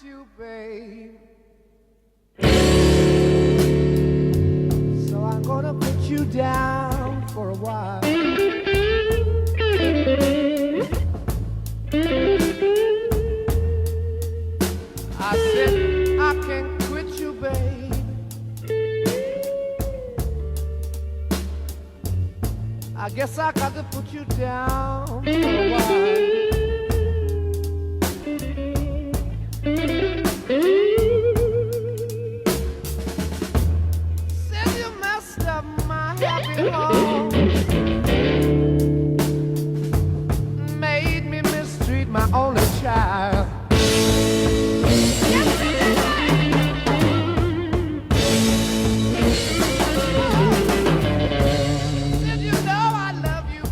you, babe. So I'm gonna put you down for a while. I said I can't quit you, babe. I guess I got to put you down for a while. Said you messed up my happy heart.